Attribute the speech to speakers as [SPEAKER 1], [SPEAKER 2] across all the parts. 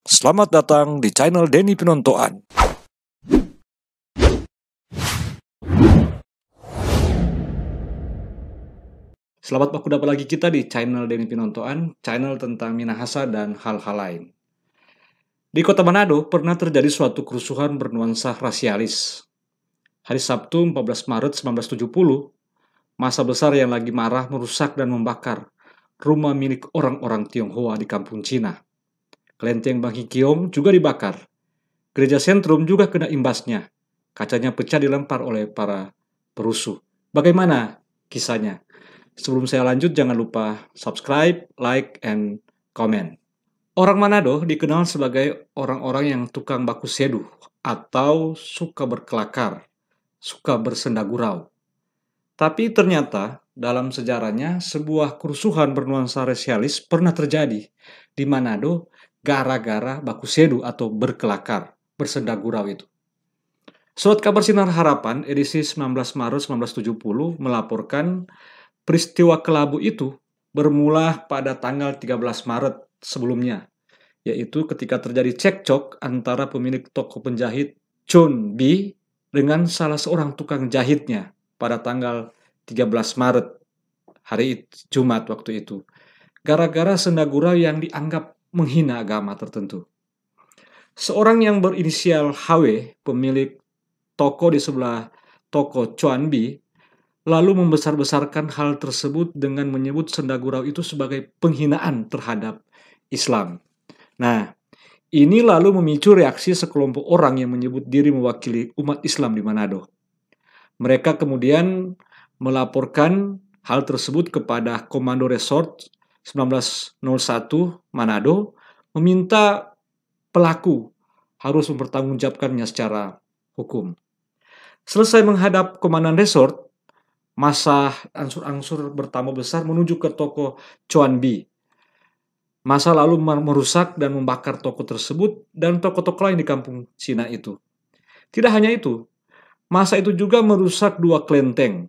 [SPEAKER 1] Selamat datang di channel Denny Pinontoan.
[SPEAKER 2] Selamat berjumpa lagi kita di channel Denny Pinontoan, channel tentang Minahasa dan hal-hal lain. Di kota Manado pernah terjadi suatu kerusuhan bernuansa rasialis. Hari Sabtu 14 Maret 1970, massa besar yang lagi marah merusak dan membakar rumah milik orang-orang Tionghoa di kampung Cina. Kelenteng Bang Hikiong juga dibakar. Gereja sentrum juga kena imbasnya. Kacanya pecah dilempar oleh para perusuh. Bagaimana kisahnya? Sebelum saya lanjut, jangan lupa subscribe, like, and comment. Orang Manado dikenal sebagai orang-orang yang tukang baku seduh atau suka berkelakar, suka bersenda gurau. Tapi ternyata dalam sejarahnya sebuah kerusuhan bernuansa rasialis pernah terjadi di Manado gara-gara baku seduh atau berkelakar, bersenda gurau itu. Surat kabar Sinar Harapan edisi 19 Maret 1970 melaporkan peristiwa kelabu itu bermula pada tanggal 13 Maret sebelumnya, yaitu ketika terjadi cekcok antara pemilik toko penjahit Chun Bi dengan salah seorang tukang jahitnya pada tanggal 13 Maret, hari Jumat waktu itu, gara-gara senda gurau yang dianggap menghina agama tertentu. Seorang yang berinisial HW, pemilik toko di sebelah toko Chuan Bi, lalu membesar-besarkan hal tersebut dengan menyebut senda gurau itu sebagai penghinaan terhadap Islam. Nah, ini lalu memicu reaksi sekelompok orang yang menyebut diri mewakili umat Islam di Manado. Mereka kemudian melaporkan hal tersebut kepada Komando Resort 1901 Manado, meminta pelaku harus mempertanggungjawabkannya secara hukum. Selesai menghadap Komandan Resort, massa angsur-angsur bertambah besar menuju ke toko Chuan Bi. Massa lalu merusak dan membakar toko tersebut dan toko-toko lain di kampung Cina itu. Tidak hanya itu, massa itu juga merusak 2 kelenteng.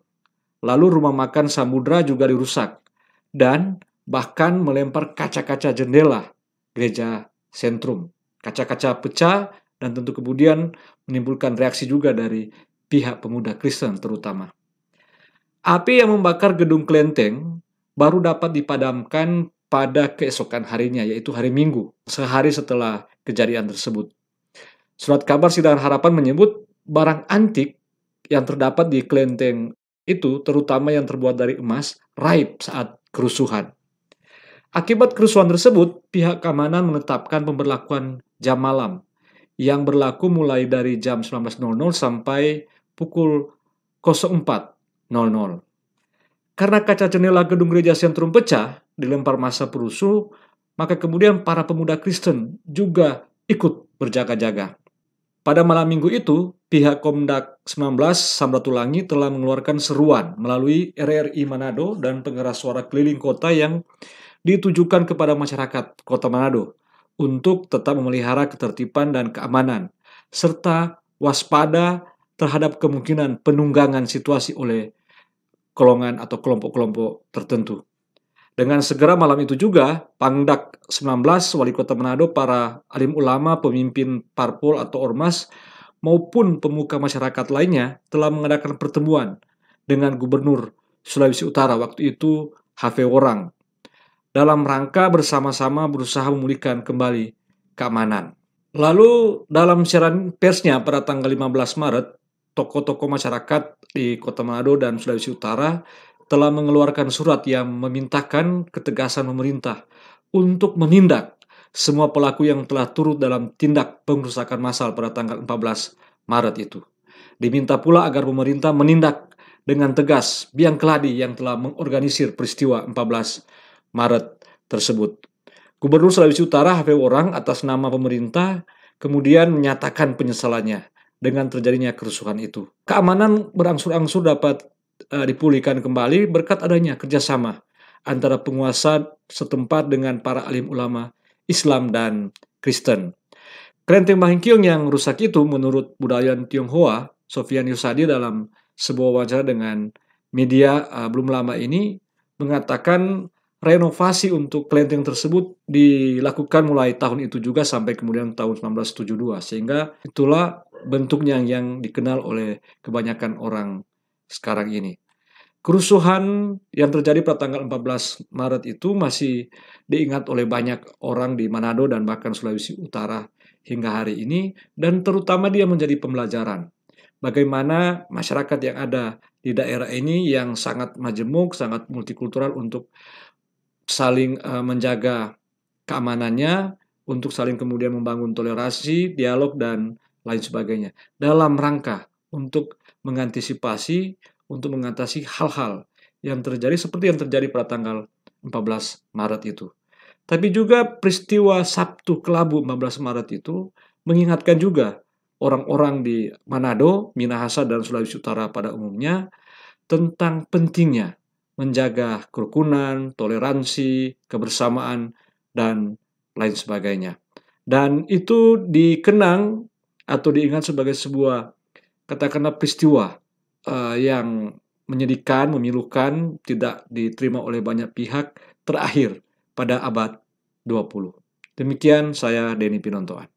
[SPEAKER 2] Lalu rumah makan Samudra juga dirusak dan bahkan melempar kaca-kaca jendela gereja sentrum. Kaca-kaca pecah dan tentu kemudian menimbulkan reaksi juga dari pihak pemuda Kristen terutama. Api yang membakar gedung kelenteng baru dapat dipadamkan pada keesokan harinya, yaitu hari Minggu, sehari setelah kejadian tersebut. Surat kabar Sinar Harapan menyebut barang antik yang terdapat di kelenteng itu, terutama yang terbuat dari emas, raib saat kerusuhan. Akibat kerusuhan tersebut, pihak keamanan menetapkan pemberlakuan jam malam yang berlaku mulai dari jam 19.00 sampai pukul 04.00. Karena kaca jendela gedung gereja sentrum pecah, dilempar massa perusuh, maka kemudian para pemuda Kristen juga ikut berjaga-jaga. Pada malam minggu itu, pihak Komdak 19 Samratulangi telah mengeluarkan seruan melalui RRI Manado dan pengeras suara keliling kota yang ditujukan kepada masyarakat kota Manado untuk tetap memelihara ketertiban dan keamanan, serta waspada terhadap kemungkinan penunggangan situasi oleh golongan atau kelompok-kelompok tertentu. Dengan segera malam itu juga, Pangdak 19, Wali Kota Manado, para alim ulama, pemimpin parpol atau ormas, maupun pemuka masyarakat lainnya telah mengadakan pertemuan dengan Gubernur Sulawesi Utara waktu itu, H.V. Worang, dalam rangka bersama-sama berusaha memulihkan kembali keamanan. Lalu dalam siaran persnya pada tanggal 15 Maret, tokoh-tokoh masyarakat di Kota Manado dan Sulawesi Utara telah mengeluarkan surat yang memintakan ketegasan pemerintah untuk menindak semua pelaku yang telah turut dalam tindak pengrusakan massal pada tanggal 14 Maret itu. Diminta pula agar pemerintah menindak dengan tegas biang keladi yang telah mengorganisir peristiwa 14 Maret tersebut. Gubernur Sulawesi Utara H.V. Worang atas nama pemerintah kemudian menyatakan penyesalannya dengan terjadinya kerusuhan itu. Keamanan berangsur-angsur dapat dipulihkan kembali berkat adanya kerjasama antara penguasa setempat dengan para alim ulama Islam dan Kristen. Kelenteng Bang Hikiong yang rusak itu, menurut budayawan Tionghoa Sofian Yusadi dalam sebuah wawancara dengan media belum lama ini, mengatakan renovasi untuk kelenteng tersebut dilakukan mulai tahun itu juga sampai kemudian tahun 1972, sehingga itulah bentuknya yang dikenal oleh kebanyakan orang sekarang ini. Kerusuhan yang terjadi pada tanggal 14 Maret itu masih diingat oleh banyak orang di Manado dan bahkan Sulawesi Utara hingga hari ini, dan terutama dia menjadi pembelajaran bagaimana masyarakat yang ada di daerah ini yang sangat majemuk, sangat multikultural untuk saling menjaga keamanannya, untuk saling kemudian membangun toleransi, dialog, dan lain sebagainya. Dalam rangka untuk mengantisipasi, untuk mengatasi hal-hal yang terjadi seperti yang terjadi pada tanggal 14 Maret itu. Tapi juga peristiwa Sabtu Kelabu 14 Maret itu mengingatkan juga orang-orang di Manado, Minahasa, dan Sulawesi Utara pada umumnya tentang pentingnya menjaga kerukunan, toleransi, kebersamaan, dan lain sebagainya. Dan itu dikenang atau diingat sebagai sebuah katakanlah peristiwa yang menyedihkan, memilukan, tidak diterima oleh banyak pihak, terakhir pada abad 20. Demikian saya Denny Pinontoan.